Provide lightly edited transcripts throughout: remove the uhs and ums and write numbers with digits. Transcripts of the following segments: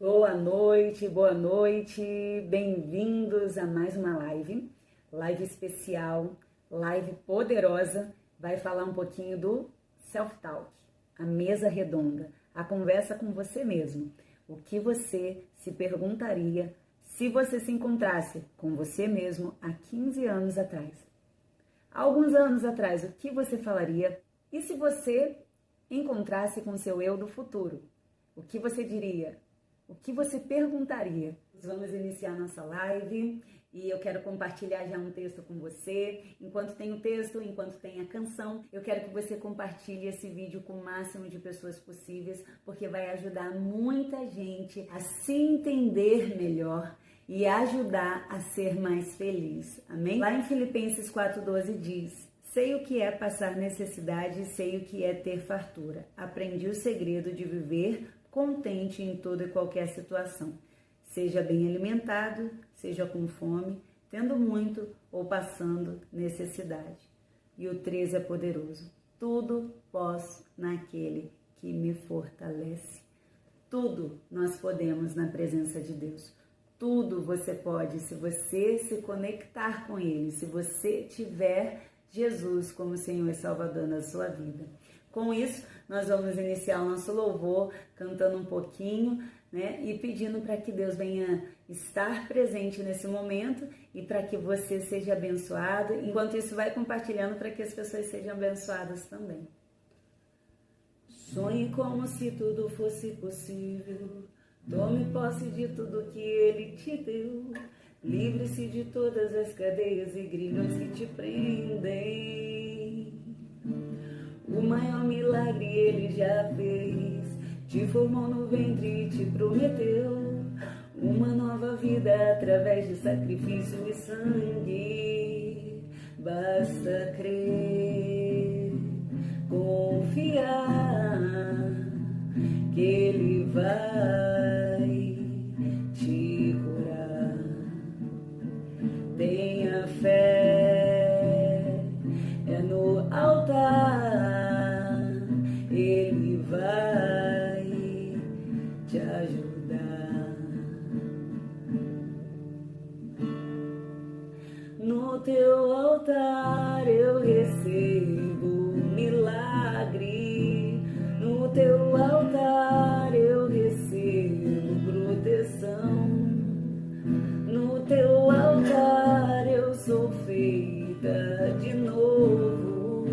Boa noite, bem-vindos a mais uma live especial, live poderosa, vai falar um pouquinho do self-talk, a mesa redonda, a conversa com você mesmo, o que você se perguntaria se você se encontrasse com você mesmo há 15 anos atrás. Há alguns anos atrás, o que você falaria? E se você encontrasse com seu eu do futuro, o que você diria? O que você perguntaria? Vamos iniciar nossa live e eu quero compartilhar já um texto com você. Enquanto tem o texto, enquanto tem a canção, eu quero que você compartilhe esse vídeo com o máximo de pessoas possíveis, porque vai ajudar muita gente a se entender melhor e ajudar a ser mais feliz. Amém? Lá em Filipenses 4:12 diz: sei o que é passar necessidade e sei o que é ter fartura. Aprendi o segredo de viver contente em toda e qualquer situação. Seja bem alimentado, seja com fome, tendo muito ou passando necessidade. E o 13 é poderoso. Tudo posso naquele que me fortalece. Tudo nós podemos na presença de Deus. Tudo você pode se você se conectar com Ele, se você tiver Jesus como Senhor e Salvador na sua vida. Com isso, nós vamos iniciar o nosso louvor cantando um pouquinho, né? E pedindo para que Deus venha estar presente nesse momento e para que você seja abençoado. Enquanto isso, vai compartilhando para que as pessoas sejam abençoadas também. Sonhe como se tudo fosse possível. Tome posse de tudo que Ele te deu. Livre-se de todas as cadeias e grilhões que te prendem. O maior milagre Ele já fez. Te formou no ventre e te prometeu uma nova vida através de sacrifício e sangue. Basta crer, confiar que Ele vai te curar. Tenha fé, é no altar, Ele vai te ajudar. No teu altar eu recebo milagre. No teu altar eu recebo proteção. No teu altar eu sou feita de novo.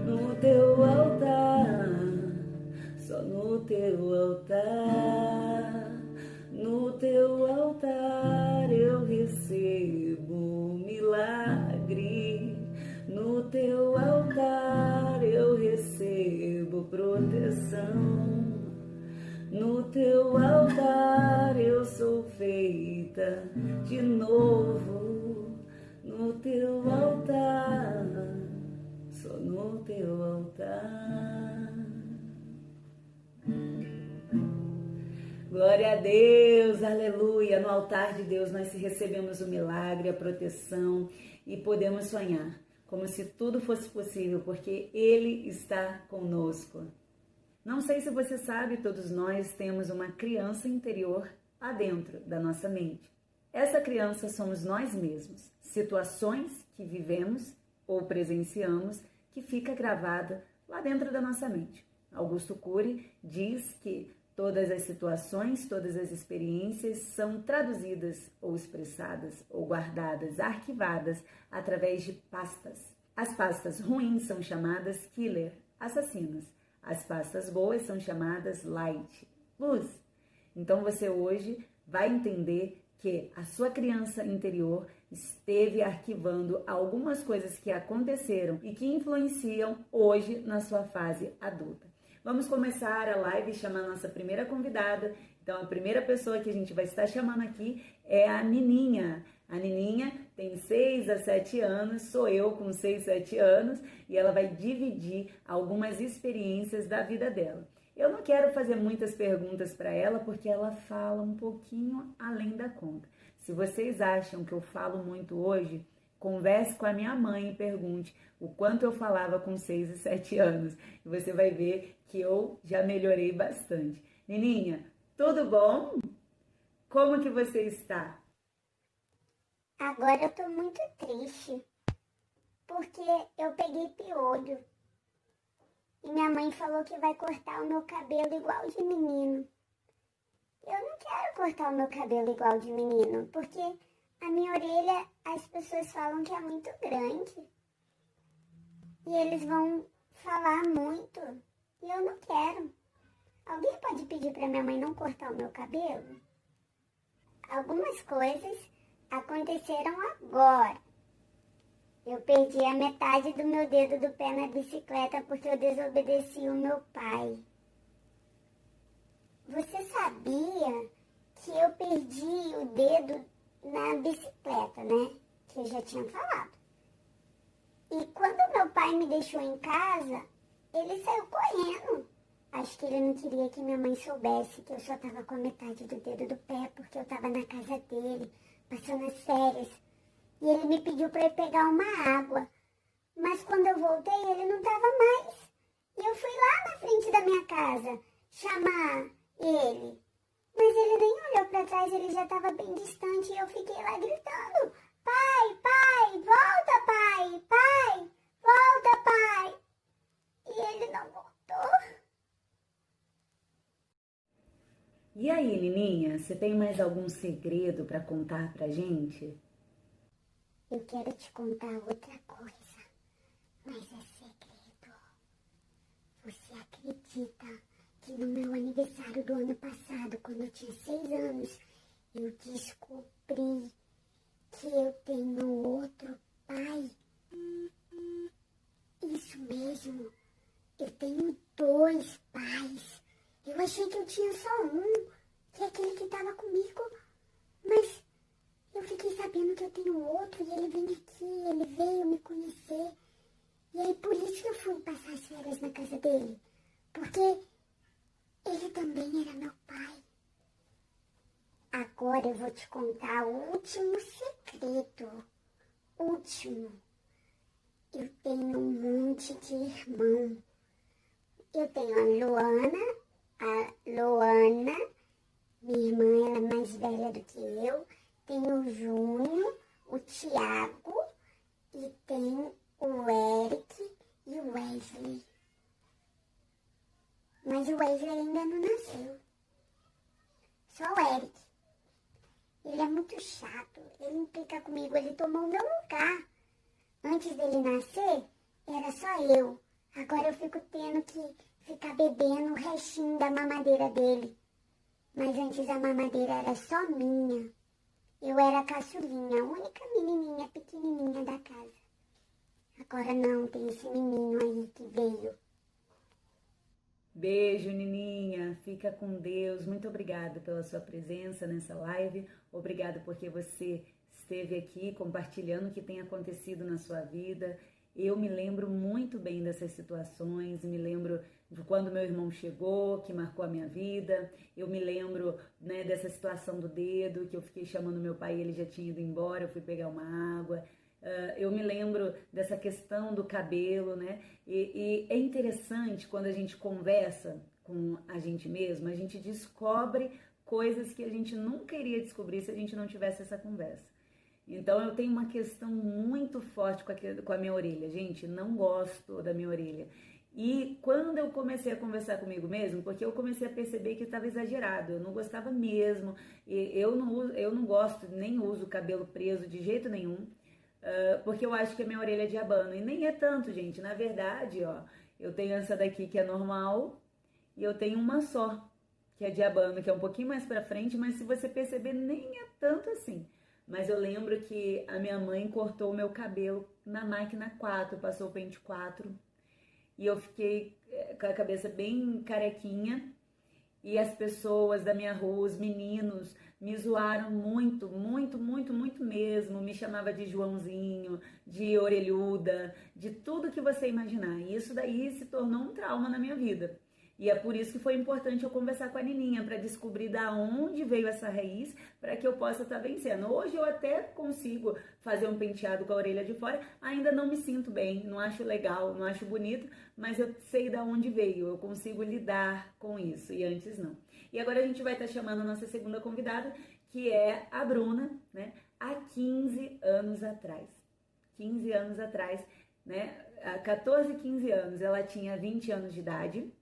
No teu altar, só no teu altar. No teu altar eu recebo milagre. No teu altar eu recebo proteção. No teu altar eu sou feita de novo. No teu altar, só no teu altar. Glória a Deus, aleluia. No altar de Deus nós recebemos o milagre, a proteção e podemos sonhar como se tudo fosse possível, porque Ele está conosco. Não sei se você sabe, todos nós temos uma criança interior lá dentro da nossa mente. Essa criança somos nós mesmos, situações que vivemos ou presenciamos que fica gravada lá dentro da nossa mente. Augusto Cury diz que todas as situações, todas as experiências são traduzidas ou expressadas ou guardadas, arquivadas através de pastas. As pastas ruins são chamadas killer, assassinos. As pastas boas são chamadas light, luz. Então você hoje vai entender que a sua criança interior esteve arquivando algumas coisas que aconteceram e que influenciam hoje na sua fase adulta. Vamos começar a live e chamar a nossa primeira convidada. Então, a primeira pessoa que a gente vai estar chamando aqui é a Nininha. A Nininha tem 6 a 7 anos, sou eu com 6, 7 anos, e ela vai dividir algumas experiências da vida dela. Eu não quero fazer muitas perguntas para ela, porque ela fala um pouquinho além da conta. Se vocês acham que eu falo muito hoje, converse com a minha mãe e pergunte o quanto eu falava com 6 e 7 anos. E você vai ver que eu já melhorei bastante. Nininha, Tudo bom? Como que você está? Agora eu tô muito triste, porque eu peguei piolho. E minha mãe falou que vai cortar o meu cabelo igual de menino. Eu não quero cortar o meu cabelo igual de menino, porque a minha orelha, as pessoas falam que é muito grande. E eles vão falar muito. E eu não quero. Alguém pode pedir pra minha mãe não cortar o meu cabelo? Algumas coisas aconteceram agora. Eu perdi a metade do meu dedo do pé na bicicleta porque eu desobedeci o meu pai. Você sabia que eu perdi o dedo na bicicleta, né? Que eu já tinha falado. E quando meu pai me deixou em casa, ele saiu correndo. Acho que ele não queria que minha mãe soubesse que eu só tava com a metade do dedo do pé porque eu tava na casa dele, passando as férias. E ele me pediu para ir pegar uma água. Mas quando eu voltei, ele não tava mais. E eu fui lá na frente da minha casa chamar ele. Mas ele nem olhou para trás, ele já estava bem distante e eu fiquei lá gritando: pai, pai, volta, pai, pai, volta, pai. E ele não voltou. E aí, Nininha, você tem mais algum segredo para contar pra gente? Eu quero te contar outra coisa, mas é segredo. Você acredita que no meu aniversário do ano passado, quando eu tinha 6 anos, eu descobri que eu tenho outro pai? Isso mesmo, eu tenho 2 pais. Eu achei que eu tinha só um, que é aquele que estava comigo, mas eu fiquei sabendo que eu tenho outro e ele vem aqui, ele veio me conhecer. E aí por isso que eu fui passar as férias na casa dele, porque ele também era meu pai. Agora eu vou te contar o último segredo. Último. Eu tenho um monte de irmão. Eu tenho a Luana, minha irmã, ela é mais velha do que eu. Tem o Júnior, o Tiago e tem o Eric e o Wesley. Mas o Wesley ainda não nasceu. Só o Eric. Ele é muito chato, ele implica comigo, ele tomou o meu lugar. Antes dele nascer, era só eu. Agora eu fico tendo que ficar bebendo o restinho da mamadeira dele. Mas antes a mamadeira era só minha. Eu era a caçulinha, a única menininha pequenininha da casa. Agora não, tem esse menino aí que veio. Beijo, Nininha. Fica com Deus. Muito obrigada pela sua presença nessa live. Obrigada porque você esteve aqui compartilhando o que tem acontecido na sua vida. Eu me lembro muito bem dessas situações, me lembro de quando meu irmão chegou, que marcou a minha vida. Eu me lembro, né, dessa situação do dedo, que eu fiquei chamando meu pai e ele já tinha ido embora, eu fui pegar uma água. Eu me lembro dessa questão do cabelo, né? E é interessante quando a gente conversa com a gente mesmo, a gente descobre coisas que a gente nunca iria descobrir se a gente não tivesse essa conversa. Então eu tenho uma questão muito forte com a minha orelha, gente, não gosto da minha orelha. E quando eu comecei a conversar comigo mesmo, porque eu comecei a perceber que estava exagerado, eu não gostava mesmo, eu não gosto, nem uso cabelo preso de jeito nenhum, porque eu acho que a minha orelha é de abano, e nem é tanto, gente, na verdade, ó, eu tenho essa daqui que é normal, e eu tenho uma só, que é de abano, que é um pouquinho mais pra frente, mas se você perceber, nem é tanto assim. Mas eu lembro que a minha mãe cortou o meu cabelo na máquina 4, passou o pente 4. E eu fiquei com a cabeça bem carequinha. E as pessoas da minha rua, os meninos, me zoaram muito, muito, muito, muito mesmo. Me chamava de Joãozinho, de orelhuda, de tudo que você imaginar. E isso daí se tornou um trauma na minha vida. E é por isso que foi importante eu conversar com a Nininha, para descobrir da onde veio essa raiz, para que eu possa estar vencendo. Hoje eu até consigo fazer um penteado com a orelha de fora, ainda não me sinto bem, não acho legal, não acho bonito, mas eu sei da onde veio, eu consigo lidar com isso, e antes não. E agora a gente vai estar chamando a nossa segunda convidada, que é a Bruna, né? Há 15 anos atrás. 15 anos atrás, né? Há 14, 15 anos, ela tinha 20 anos de idade.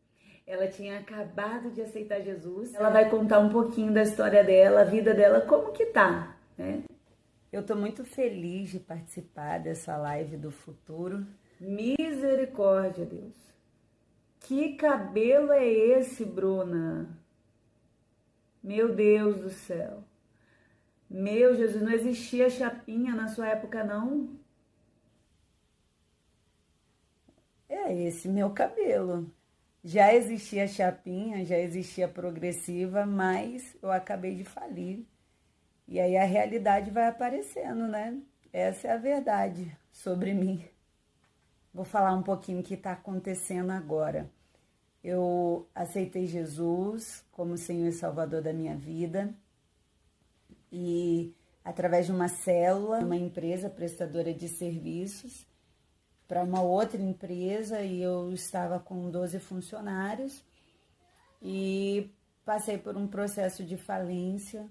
Ela tinha acabado de aceitar Jesus. Ela vai contar um pouquinho da história dela, a vida dela, como que tá, né? Eu tô muito feliz de participar dessa live do futuro. Misericórdia, Deus. Que cabelo é esse, Bruna? Meu Deus do céu. Meu Jesus, não existia chapinha na sua época, não? É esse meu cabelo. Já existia chapinha, já existia progressiva, mas eu acabei de falir. E aí a realidade vai aparecendo, né? Essa é a verdade sobre mim. Vou falar um pouquinho o que está acontecendo agora. Eu aceitei Jesus como Senhor e Salvador da minha vida. E através de uma célula, uma empresa prestadora de serviços, para uma outra empresa, e eu estava com 12 funcionários e passei por um processo de falência.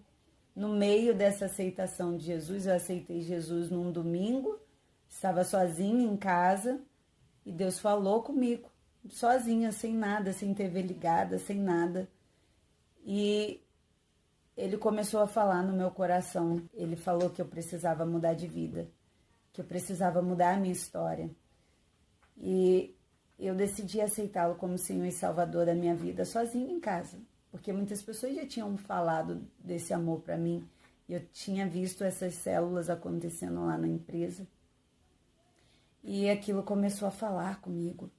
No meio dessa aceitação de Jesus, eu aceitei Jesus num domingo, estava sozinha em casa e Deus falou comigo, sozinha, sem nada, sem TV ligada, sem nada. E Ele começou a falar no meu coração, Ele falou que eu precisava mudar de vida, que eu precisava mudar a minha história. E eu decidi aceitá-lo como Senhor e Salvador da minha vida, sozinha em casa. Porque muitas pessoas já tinham falado desse amor para mim. E eu tinha visto essas células acontecendo lá na empresa. E aquilo começou a falar comigo.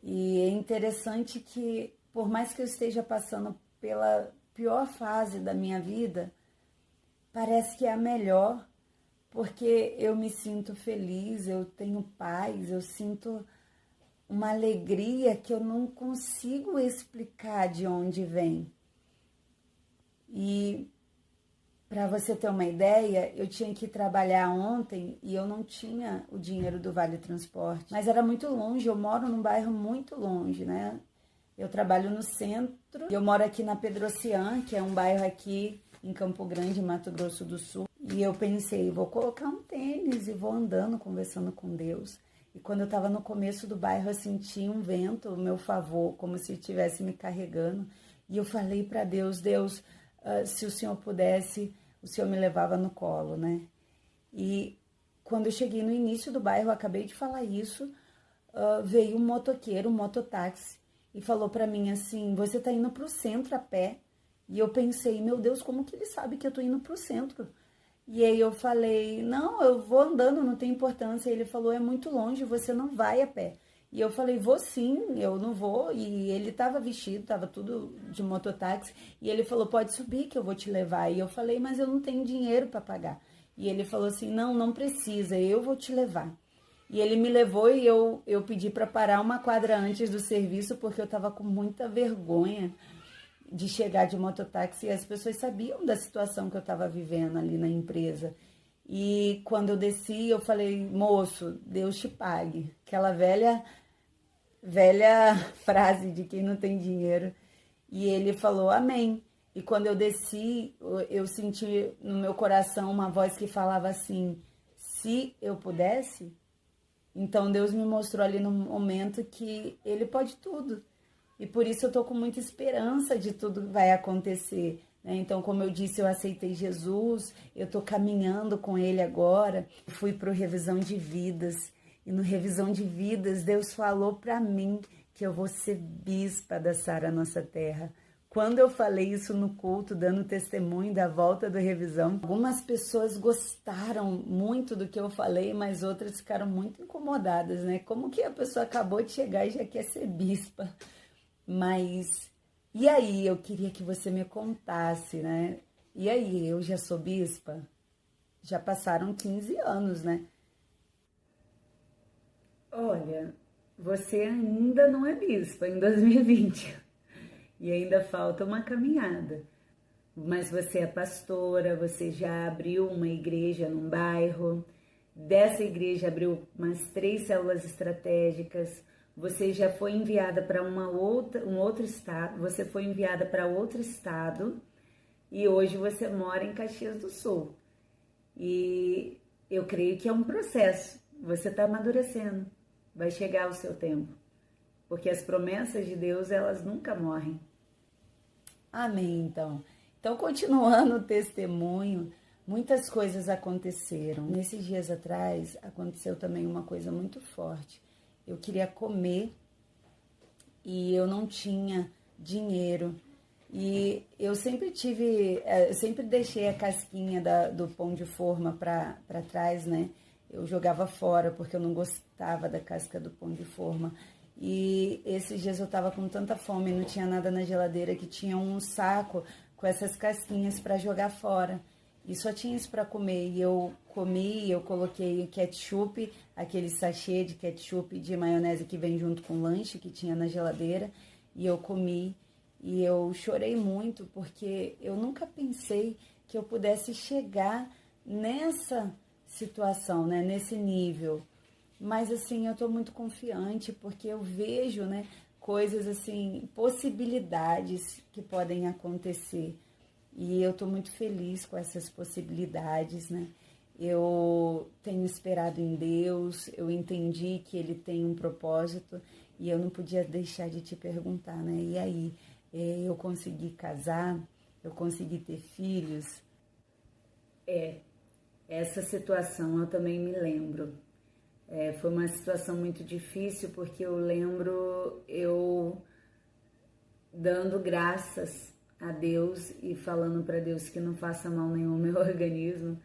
E é interessante que, por mais que eu esteja passando pela pior fase da minha vida, parece que é a melhor. Porque eu me sinto feliz, eu tenho paz, eu sinto uma alegria que eu não consigo explicar de onde vem. E para você ter uma ideia, eu tinha que trabalhar ontem e eu não tinha o dinheiro do Vale Transporte. Mas era muito longe, eu moro num bairro muito longe, né? Eu trabalho no centro, eu moro aqui na Pedro Ocean, que é um bairro aqui em Campo Grande, Mato Grosso do Sul. E eu pensei, vou colocar um tênis e vou andando, conversando com Deus. E quando eu estava no começo do bairro, eu senti um vento ao meu favor, como se estivesse me carregando. E eu falei para Deus, se o Senhor pudesse, o Senhor me levava no colo, né? E quando eu cheguei no início do bairro, eu acabei de falar isso, veio um motoqueiro, um mototáxi, e falou para mim assim, você está indo para o centro a pé? E eu pensei, meu Deus, como que ele sabe que eu estou indo para o centro? E aí eu falei, não, eu vou andando, não tem importância. Ele falou, é muito longe, você não vai a pé. E eu falei, vou sim, eu não vou. E ele estava vestido, estava tudo de mototáxi. E ele falou, pode subir que eu vou te levar. E eu falei, mas eu não tenho dinheiro para pagar. E ele falou assim, não precisa, eu vou te levar. E ele me levou e eu pedi para parar uma quadra antes do serviço, porque eu estava com muita vergonha de chegar de mototáxi, e as pessoas sabiam da situação que eu estava vivendo ali na empresa. E quando eu desci, eu falei, moço, Deus te pague. Aquela velha frase de quem não tem dinheiro. E ele falou, amém. E quando eu desci, eu senti no meu coração uma voz que falava assim, se eu pudesse. Então Deus me mostrou ali no momento que Ele pode tudo. E por isso eu tô com muita esperança de tudo que vai acontecer, né? Então, como eu disse, eu aceitei Jesus, eu tô caminhando com Ele agora. Fui pro Revisão de Vidas, e no Revisão de Vidas, Deus falou para mim que eu vou ser bispa da Sara Nossa Terra. Quando eu falei isso no culto, dando testemunho da volta do Revisão, algumas pessoas gostaram muito do que eu falei, mas outras ficaram muito incomodadas, né? Como que a pessoa acabou de chegar e já quer ser bispa? Mas, e aí, eu queria que você me contasse, né? E aí, eu já sou bispa? Já passaram 15 anos, né? Olha, você ainda não é bispa em 2020 e ainda falta uma caminhada. Mas você é pastora, você já abriu uma igreja num bairro, dessa igreja abriu umas 3 células estratégicas, você já foi enviada para um outro estado, você foi enviada para outro estado e hoje você mora em Caxias do Sul. E eu creio que é um processo, você está amadurecendo, vai chegar o seu tempo, porque as promessas de Deus, elas nunca morrem. Amém, então. Então, continuando o testemunho, muitas coisas aconteceram. Nesses dias atrás, aconteceu também uma coisa muito forte. Eu queria comer e eu não tinha dinheiro. E eu sempre deixei a casquinha do pão de forma para trás, né? Eu jogava fora porque eu não gostava da casca do pão de forma. E esses dias eu tava com tanta fome, não tinha nada na geladeira, que tinha um saco com essas casquinhas para jogar fora. E só tinha isso para comer. E eu comi, eu coloquei ketchup, aquele sachê de ketchup de maionese que vem junto com o lanche que tinha na geladeira. E eu comi. E eu chorei muito porque eu nunca pensei que eu pudesse chegar nessa situação, né? Nesse nível. Mas, assim, eu tô muito confiante porque eu vejo, né, coisas, assim, possibilidades que podem acontecer. E eu tô muito feliz com essas possibilidades, né? Eu tenho esperado em Deus, eu entendi que Ele tem um propósito e eu não podia deixar de te perguntar, né? E aí, eu consegui casar, eu consegui ter filhos? Essa situação eu também me lembro. Foi uma situação muito difícil porque eu lembro eu dando graças a Deus e falando para Deus que não faça mal nenhum ao meu organismo,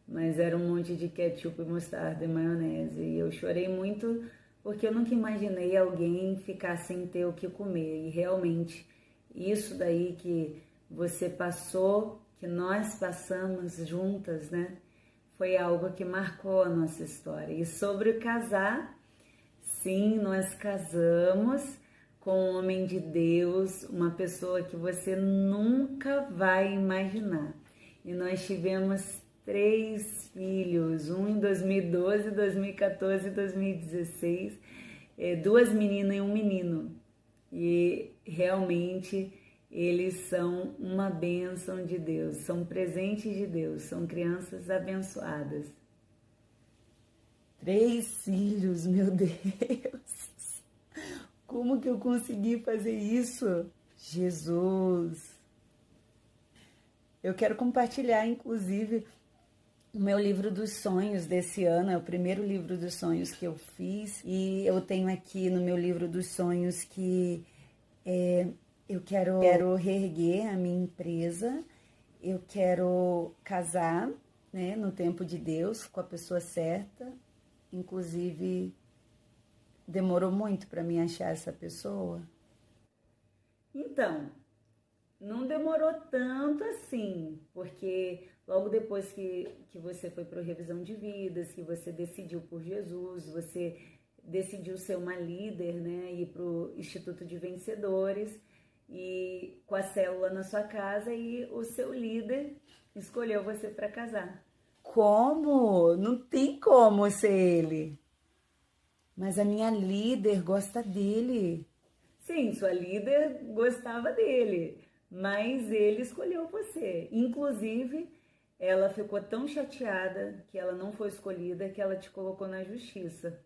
mas era um monte de ketchup, mostarda e maionese. E eu chorei muito porque eu nunca imaginei alguém ficar sem ter o que comer. E realmente, isso daí que você passou, que nós passamos juntas, né? Foi algo que marcou a nossa história. E sobre o casar, sim, nós casamos com um homem de Deus, uma pessoa que você nunca vai imaginar. E nós tivemos 3 filhos, um em 2012, 2014 e 2016, 2 meninas e um menino. E realmente eles são uma bênção de Deus, são presentes de Deus, são crianças abençoadas. 3 filhos, meu Deus! Como que eu consegui fazer isso? Jesus! Eu quero compartilhar, inclusive, o meu livro dos sonhos desse ano. É o primeiro livro dos sonhos que eu fiz. E eu tenho aqui no meu livro dos sonhos que eu quero reerguer a minha empresa. Eu quero casar, né, no tempo de Deus, com a pessoa certa. Inclusive, demorou muito para mim achar essa pessoa. Então, não demorou tanto assim, porque logo depois que você foi para a revisão de vidas, que você decidiu por Jesus, você decidiu ser uma líder, né, ir para o Instituto de Vencedores, e com a célula na sua casa, e o seu líder escolheu você para casar. Como? Não tem como ser ele. Mas a minha líder gosta dele. Sim, sua líder gostava dele, mas ele escolheu você. Inclusive, ela ficou tão chateada que ela não foi escolhida que ela te colocou na justiça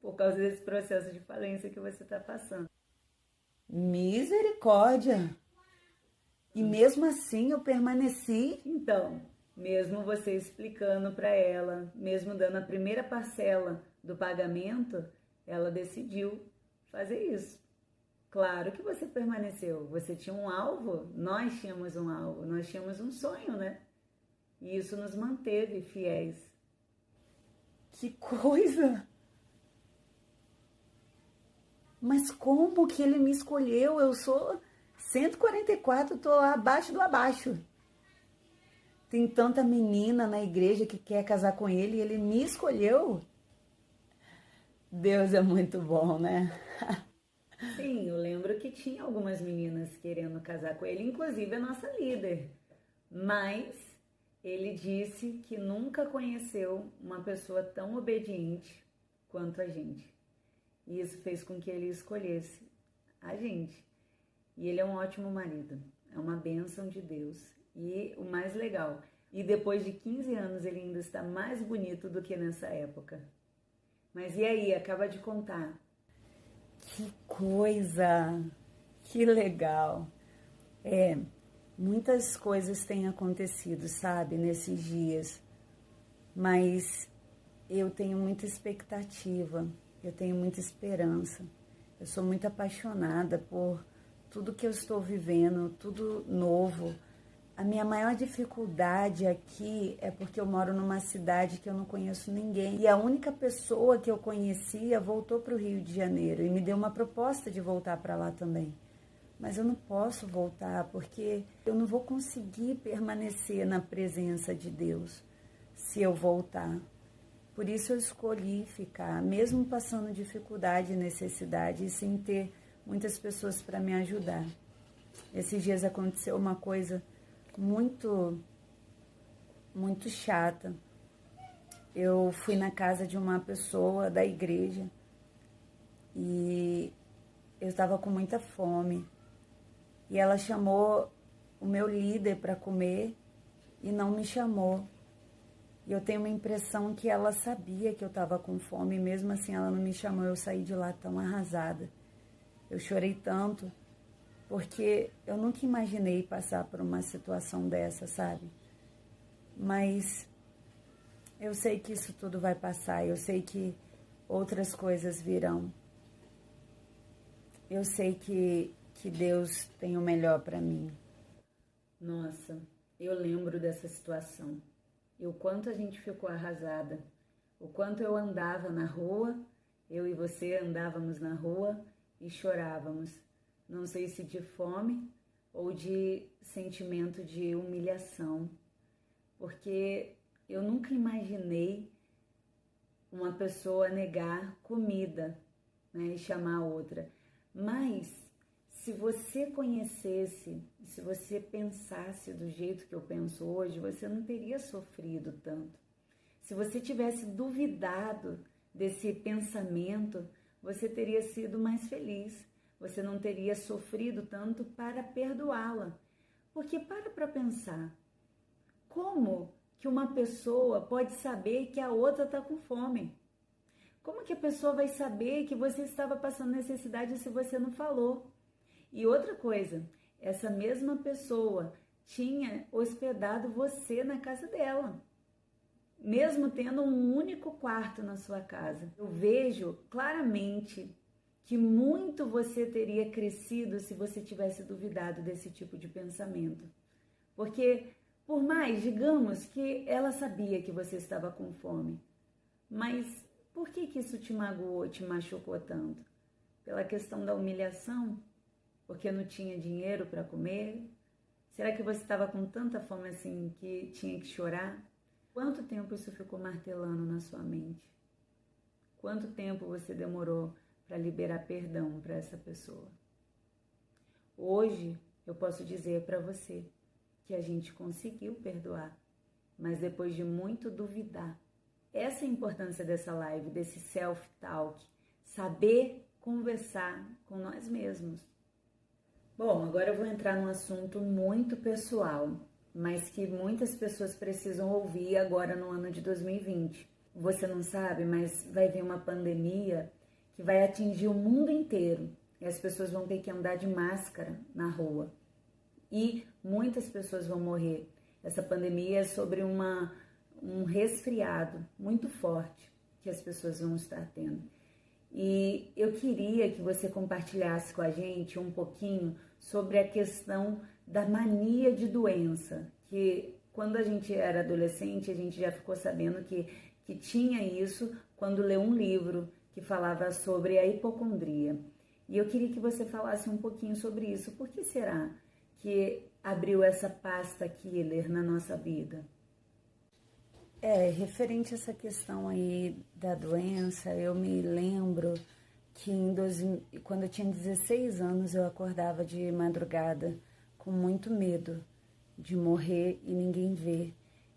por causa desse processo de falência que você está passando. Misericórdia! E mesmo assim eu permaneci. Então, mesmo você explicando para ela, mesmo dando a primeira parcela do pagamento, ela decidiu fazer isso. Claro que você permaneceu, você tinha um alvo, nós tínhamos um alvo, nós tínhamos um sonho, né? E isso nos manteve fiéis. Que coisa! Mas como que ele me escolheu? Eu sou 144, tô lá abaixo do abaixo. Tem tanta menina na igreja que quer casar com ele e ele me escolheu. Deus é muito bom, né? Sim, eu lembro que tinha algumas meninas querendo casar com ele, inclusive a nossa líder. Mas ele disse que nunca conheceu uma pessoa tão obediente quanto a gente. E isso fez com que ele escolhesse a gente. E ele é um ótimo marido, é uma bênção de Deus. E o mais legal, e depois de 15 anos ele ainda está mais bonito do que nessa época. Mas e aí, acaba de contar. Que coisa! Que legal! Muitas coisas têm acontecido, sabe, nesses dias, mas eu tenho muita expectativa, eu tenho muita esperança. Eu sou muito apaixonada por tudo que eu estou vivendo, tudo novo. A minha maior dificuldade aqui é porque eu moro numa cidade que eu não conheço ninguém. E a única pessoa que eu conhecia voltou para o Rio de Janeiro e me deu uma proposta de voltar para lá também. Mas eu não posso voltar porque eu não vou conseguir permanecer na presença de Deus se eu voltar. Por isso eu escolhi ficar, mesmo passando dificuldade e necessidade, e sem ter muitas pessoas para me ajudar. Esses dias aconteceu uma coisa muito chata. Eu fui na casa de uma pessoa da igreja e eu estava com muita fome. E ela chamou o meu líder para comer e não me chamou. E eu tenho uma impressão que ela sabia que eu estava com fome, e mesmo assim ela não me chamou. Eu saí de lá tão arrasada. Eu chorei tanto, porque eu nunca imaginei passar por uma situação dessa, sabe? Mas eu sei que isso tudo vai passar, eu sei que outras coisas virão. Eu sei que Deus tem o melhor para mim. Nossa, eu lembro dessa situação. E o quanto a gente ficou arrasada. O quanto eu andava na rua, eu e você andávamos na rua e chorávamos. Não sei se de fome ou de sentimento de humilhação. Porque eu nunca imaginei uma pessoa negar comida, né, e chamar a outra. Mas se você conhecesse, se você pensasse do jeito que eu penso hoje, você não teria sofrido tanto. Se você tivesse duvidado desse pensamento, você teria sido mais feliz. Você não teria sofrido tanto para perdoá-la. Porque para pensar, como que uma pessoa pode saber que a outra está com fome? Como que a pessoa vai saber que você estava passando necessidade se você não falou? E outra coisa, essa mesma pessoa tinha hospedado você na casa dela, mesmo tendo um único quarto na sua casa. Eu vejo claramente que muito você teria crescido se você tivesse duvidado desse tipo de pensamento. Porque, por mais, digamos que ela sabia que você estava com fome, mas por que isso te magoou, te machucou tanto? Pela questão da humilhação? Porque não tinha dinheiro para comer? Será que você estava com tanta fome assim que tinha que chorar? Quanto tempo isso ficou martelando na sua mente? Quanto tempo você demorou para liberar perdão para essa pessoa? Hoje eu posso dizer para você que a gente conseguiu perdoar, mas depois de muito duvidar. Essa é a importância dessa live, desse self-talk, saber conversar com nós mesmos. Bom, agora eu vou entrar num assunto muito pessoal, mas que muitas pessoas precisam ouvir agora no ano de 2020. Você não sabe, mas vai vir uma pandemia que vai atingir o mundo inteiro e as pessoas vão ter que andar de máscara na rua. E muitas pessoas vão morrer. Essa pandemia é sobre um resfriado muito forte que as pessoas vão estar tendo. E eu queria que você compartilhasse com a gente um pouquinho sobre a questão da mania de doença, que quando a gente era adolescente, a gente já ficou sabendo que tinha isso quando leu um livro que falava sobre a hipocondria. E eu queria que você falasse um pouquinho sobre isso. Por que será que abriu essa pasta killer na nossa vida? Referente a essa questão aí da doença, eu me lembro que quando eu tinha 16 anos eu acordava de madrugada com muito medo de morrer e ninguém ver.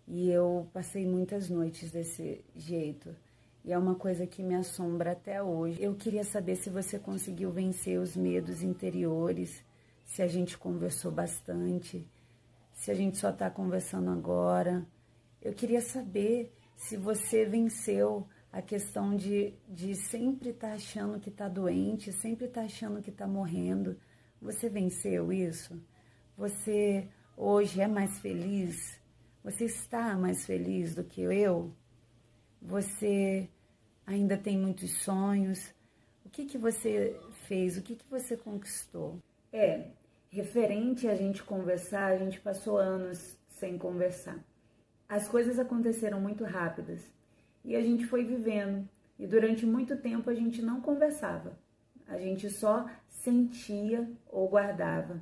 E eu passei muitas noites desse jeito. E é uma coisa que me assombra até hoje. Eu queria saber se você conseguiu vencer os medos interiores, se a gente conversou bastante, se a gente só está conversando agora. Eu queria saber se você venceu a questão de sempre estar achando que está doente, sempre estar achando que está morrendo. Você venceu isso? Você hoje é mais feliz? Você está mais feliz do que eu? Você ainda tem muitos sonhos? O que você fez? O que você conquistou? Referente a gente conversar, a gente passou anos sem conversar. As coisas aconteceram muito rápidas e a gente foi vivendo. E durante muito tempo a gente não conversava. A gente só sentia ou guardava.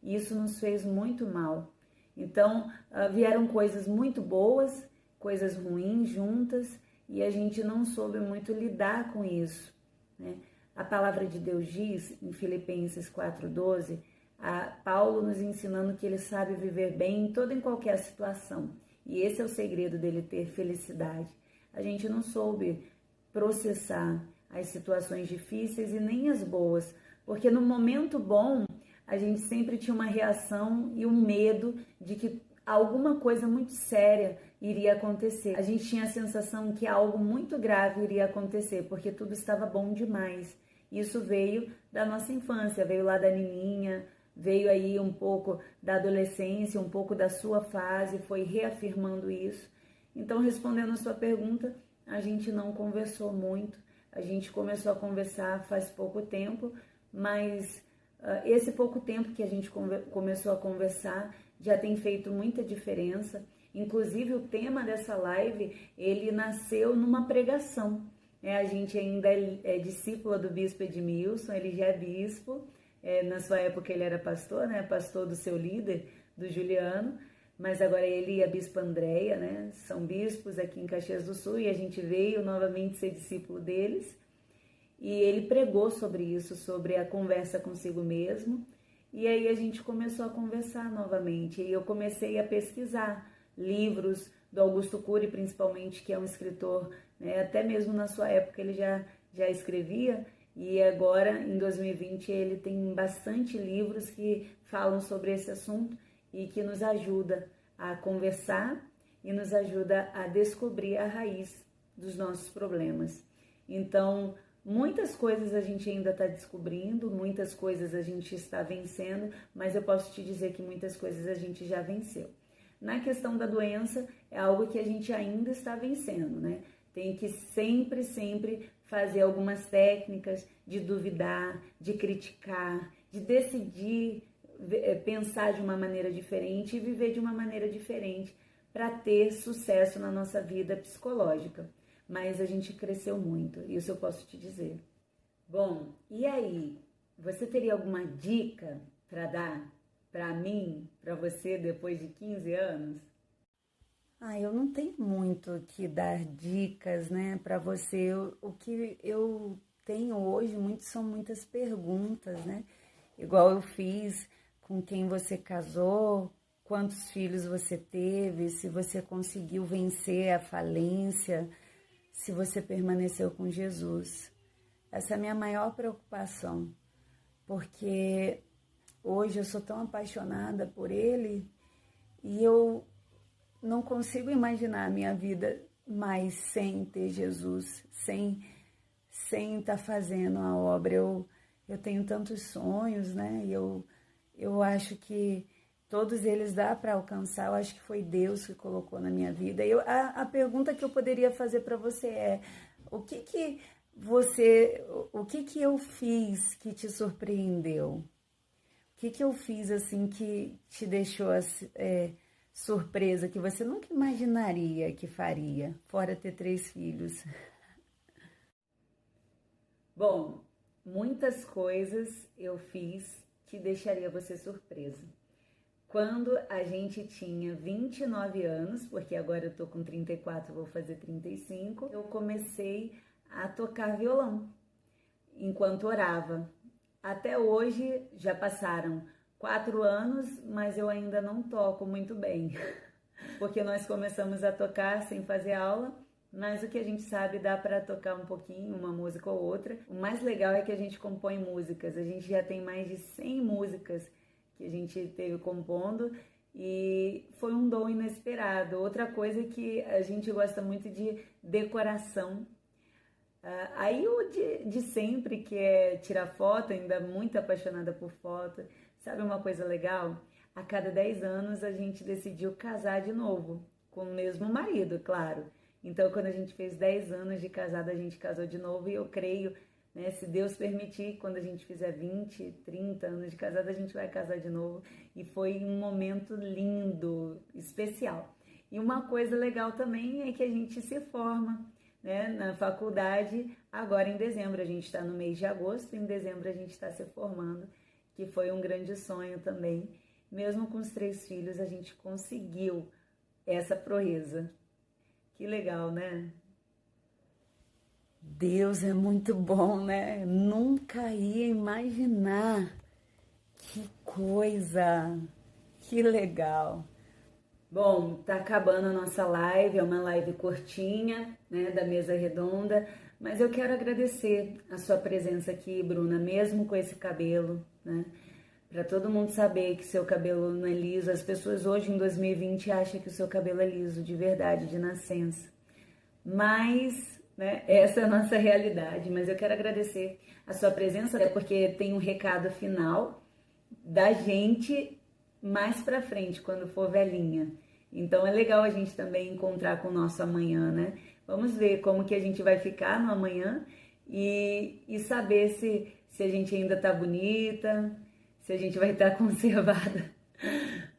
E isso nos fez muito mal. Então, vieram coisas muito boas, coisas ruins juntas, e a gente não soube muito lidar com isso, né? A palavra de Deus diz, em Filipenses 4,12, Paulo nos ensinando que ele sabe viver bem em toda e qualquer situação. E esse é o segredo dele ter felicidade. A gente não soube processar as situações difíceis e nem as boas, porque no momento bom, a gente sempre tinha uma reação e um medo de que alguma coisa muito séria iria acontecer. A gente tinha a sensação que algo muito grave iria acontecer, porque tudo estava bom demais. Isso veio da nossa infância, veio lá da Nininha, veio aí um pouco da adolescência, um pouco da sua fase, foi reafirmando isso. Então, respondendo a sua pergunta, a gente não conversou muito, a gente começou a conversar faz pouco tempo, mas esse pouco tempo que a gente começou a conversar já tem feito muita diferença. Inclusive, o tema dessa live, ele nasceu numa pregação. A gente ainda é discípula do bispo Edmilson, ele já é bispo. Na sua época ele era pastor, né? Pastor do seu líder, do Juliano, mas agora ele e a bispa Andréia, né? São bispos aqui em Caxias do Sul e a gente veio novamente ser discípulo deles. E ele pregou sobre isso, sobre a conversa consigo mesmo. E aí a gente começou a conversar novamente. E eu comecei a pesquisar livros do Augusto Cury, principalmente, que é um escritor, né? Até mesmo na sua época ele já escrevia. E agora, em 2020, ele tem bastante livros que falam sobre esse assunto e que nos ajuda a conversar e nos ajuda a descobrir a raiz dos nossos problemas. Então, muitas coisas a gente ainda está descobrindo, muitas coisas a gente está vencendo, mas eu posso te dizer que muitas coisas a gente já venceu. Na questão da doença, é algo que a gente ainda está vencendo, né? Tem que sempre fazer algumas técnicas de duvidar, de criticar, de decidir pensar de uma maneira diferente e viver de uma maneira diferente para ter sucesso na nossa vida psicológica. Mas a gente cresceu muito, isso eu posso te dizer. Bom, e aí? Você teria alguma dica para dar para mim, para você, depois de 15 anos? Eu não tenho muito que dar dicas, né, para você. O que eu tenho hoje são muitas perguntas, né? Igual eu fiz com quem você casou, quantos filhos você teve, se você conseguiu vencer a falência, se você permaneceu com Jesus. Essa é a minha maior preocupação, porque hoje eu sou tão apaixonada por Ele e eu não consigo imaginar a minha vida mais sem ter Jesus, sem estar fazendo a obra. Eu tenho tantos sonhos, né? E eu acho que todos eles dá para alcançar. Eu acho que foi Deus que colocou na minha vida. A pergunta que eu poderia fazer para você é: o que eu fiz que te surpreendeu? O que eu fiz assim que te deixou surpresa, que você nunca imaginaria que faria, fora ter 3 filhos? Bom, muitas coisas eu fiz que deixaria você surpresa. quando a gente tinha 29 anos, porque agora eu tô com 34, vou fazer 35, eu comecei a tocar violão enquanto orava. Até hoje já passaram 4 anos, mas eu ainda não toco muito bem, porque nós começamos a tocar sem fazer aula, mas o que a gente sabe dá para tocar um pouquinho, uma música ou outra. O mais legal é que a gente compõe músicas, a gente já tem mais de 100 músicas que a gente teve compondo e foi um dom inesperado. Outra coisa é que a gente gosta muito de decoração. Aí o de sempre, que é tirar foto, ainda muito apaixonada por foto. Sabe uma coisa legal? A cada 10 anos a gente decidiu casar de novo, com o mesmo marido, claro. Então, quando a gente fez 10 anos de casada, a gente casou de novo e eu creio, né, se Deus permitir, quando a gente fizer 20, 30 anos de casada, a gente vai casar de novo. E foi um momento lindo, especial. E uma coisa legal também é que a gente se forma, né, na faculdade agora em dezembro. A gente está no mês de agosto, em dezembro a gente está se formando, que foi um grande sonho também. Mesmo com os 3 filhos, a gente conseguiu essa proeza. Que legal, né? Deus é muito bom, né? Nunca ia imaginar. Que coisa! Que legal! Bom, tá acabando a nossa live, é uma live curtinha, né, da mesa redonda, mas eu quero agradecer a sua presença aqui, Bruna, mesmo com esse cabelo, né? Para todo mundo saber que seu cabelo não é liso. As pessoas hoje em 2020 acham que o seu cabelo é liso, de verdade, de nascença. Mas, né, essa é a nossa realidade. Mas eu quero agradecer a sua presença, até porque tem um recado final da gente mais pra frente, quando for velhinha. Então é legal a gente também encontrar com o nosso amanhã, né? Vamos ver como que a gente vai ficar no amanhã e saber se a gente ainda tá bonita, se a gente vai estar conservada.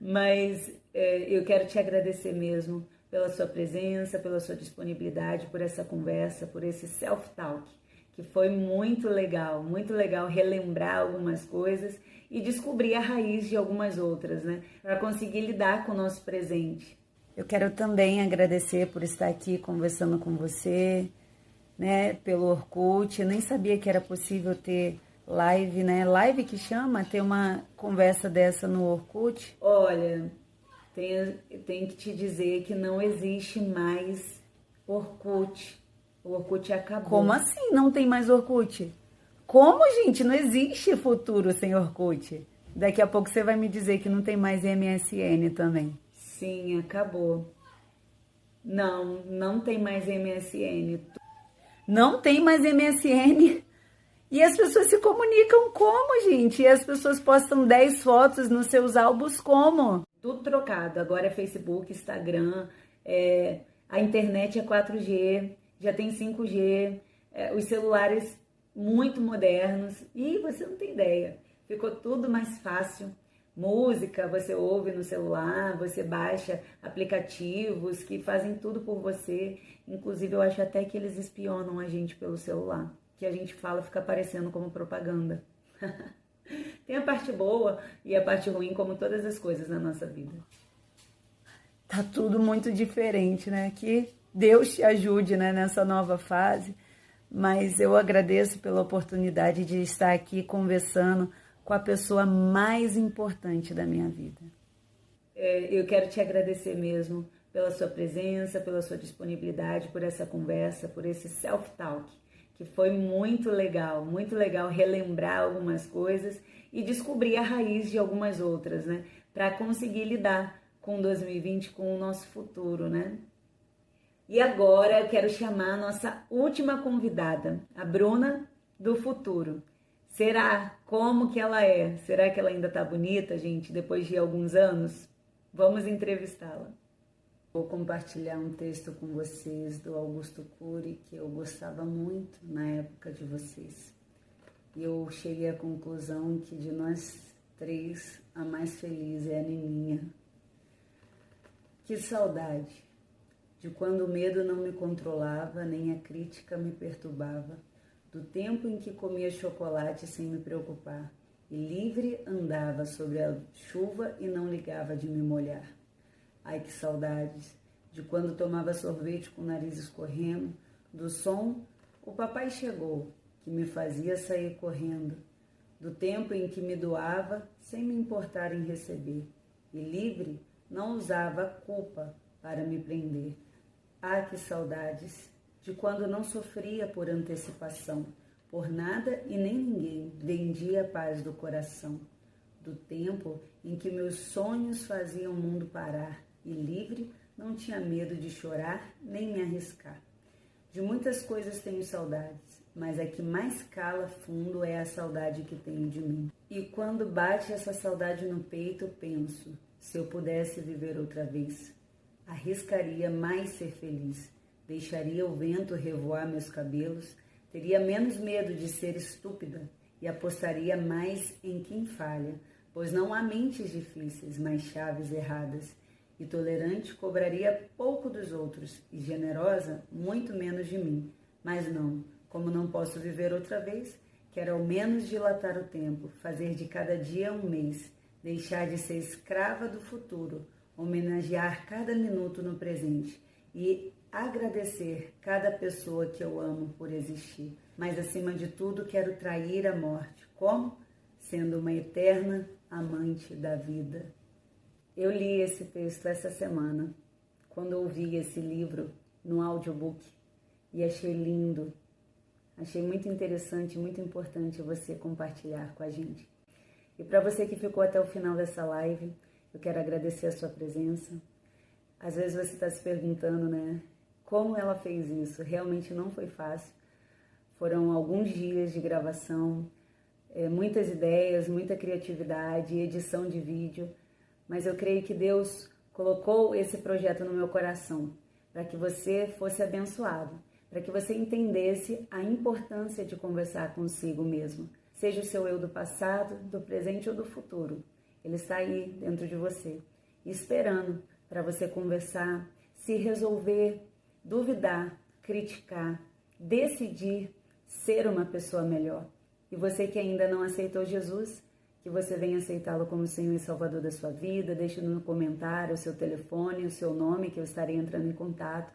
Mas eu quero te agradecer mesmo pela sua presença, pela sua disponibilidade, por essa conversa, por esse self-talk, que foi muito legal relembrar algumas coisas e descobrir a raiz de algumas outras, né? Para conseguir lidar com o nosso presente. Eu quero também agradecer por estar aqui conversando com você, né? Pelo Orkut. Eu nem sabia que era possível ter live, né? Live que chama, ter uma conversa dessa no Orkut. Olha, tenho que te dizer que não existe mais Orkut. O Orkut acabou. Como assim não tem mais Orkut? Como, gente? Não existe futuro sem Orkut. Daqui a pouco você vai me dizer que não tem mais MSN também. Sim, acabou. Não tem mais MSN. Não tem mais MSN? E as pessoas se comunicam como, gente? E as pessoas postam 10 fotos nos seus álbuns como? Tudo trocado. Agora é Facebook, Instagram, a internet é 4G, já tem 5G, os celulares muito modernos e você não tem ideia. Ficou tudo mais fácil. Música você ouve no celular, você baixa aplicativos que fazem tudo por você. Inclusive eu acho até que eles espionam a gente pelo celular. Que a gente fala fica aparecendo como propaganda. Tem a parte boa e a parte ruim, como todas as coisas na nossa vida. Tá tudo muito diferente, né? Que Deus te ajude, né, nessa nova fase. Mas eu agradeço pela oportunidade de estar aqui conversando com a pessoa mais importante da minha vida. Eu quero te agradecer mesmo pela sua presença, pela sua disponibilidade, por essa conversa, por esse self-talk, que foi muito legal relembrar algumas coisas e descobrir a raiz de algumas outras, né? Para conseguir lidar com 2020, com o nosso futuro, né? E agora eu quero chamar a nossa última convidada, a Bruna do futuro. Será? Como que ela é? Será que ela ainda tá bonita, gente, depois de alguns anos? Vamos entrevistá-la. Vou compartilhar um texto com vocês do Augusto Cury, que eu gostava muito na época de vocês. E eu cheguei à conclusão que de nós 3, a mais feliz é a Nininha. Que saudade de quando o medo não me controlava, nem a crítica me perturbava, do tempo em que comia chocolate sem me preocupar, e livre andava sobre a chuva e não ligava de me molhar. Ai, que saudades de quando tomava sorvete com o nariz escorrendo, do som o papai chegou, que me fazia sair correndo, do tempo em que me doava sem me importar em receber, e livre não usava a culpa para me prender. Ah, que saudades de quando não sofria por antecipação, por nada e nem ninguém vendia a paz do coração, do tempo em que meus sonhos faziam o mundo parar, e livre não tinha medo de chorar nem me arriscar. De muitas coisas tenho saudades, mas a que mais cala fundo é a saudade que tenho de mim. E quando bate essa saudade no peito, penso, se eu pudesse viver outra vez, arriscaria mais ser feliz, deixaria o vento revoar meus cabelos, teria menos medo de ser estúpida e apostaria mais em quem falha, pois não há mentes difíceis, mas chaves erradas. E tolerante cobraria pouco dos outros, e generosa muito menos de mim. Mas não, como não posso viver outra vez, quero ao menos dilatar o tempo, fazer de cada dia um mês, deixar de ser escrava do futuro, homenagear cada minuto no presente e agradecer cada pessoa que eu amo por existir. Mas acima de tudo quero trair a morte. Como? Sendo uma eterna amante da vida. Eu li esse texto essa semana, quando ouvi esse livro no audiobook, e achei lindo, achei muito interessante, muito importante você compartilhar com a gente. E para você que ficou até o final dessa live, eu quero agradecer a sua presença. Às vezes você está se perguntando, né, como ela fez isso? Realmente não foi fácil. Foram alguns dias de gravação, muitas ideias, muita criatividade, edição de vídeo, mas eu creio que Deus colocou esse projeto no meu coração para que você fosse abençoado, para que você entendesse a importância de conversar consigo mesmo, seja o seu eu do passado, do presente ou do futuro. Ele está aí dentro de você, esperando para você conversar, se resolver, duvidar, criticar, decidir ser uma pessoa melhor. E você que ainda não aceitou Jesus, que você venha aceitá-lo como Senhor e Salvador da sua vida, deixe no comentário o seu telefone, o seu nome, que eu estarei entrando em contato.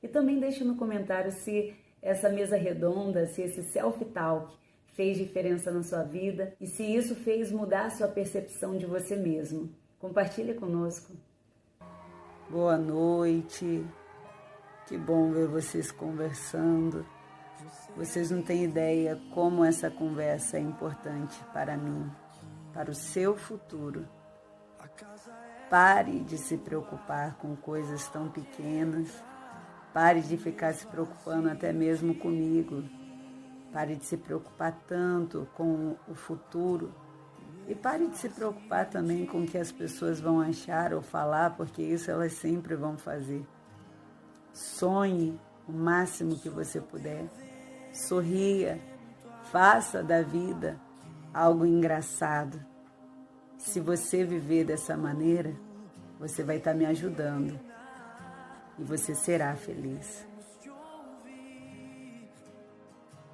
E também deixe no comentário se essa mesa redonda, se esse self-talk fez diferença na sua vida e se isso fez mudar a sua percepção de você mesmo. Compartilhe conosco. Boa noite, que bom ver vocês conversando. Vocês não têm ideia como essa conversa é importante para mim, para o seu futuro. Pare de se preocupar com coisas tão pequenas. Pare de ficar se preocupando até mesmo comigo. Pare de se preocupar tanto com o futuro. E pare de se preocupar também com o que as pessoas vão achar ou falar, porque isso elas sempre vão fazer. Sonhe o máximo que você puder. Sorria. Faça da vida algo engraçado. Se você viver dessa maneira, você vai estar me ajudando e você será feliz.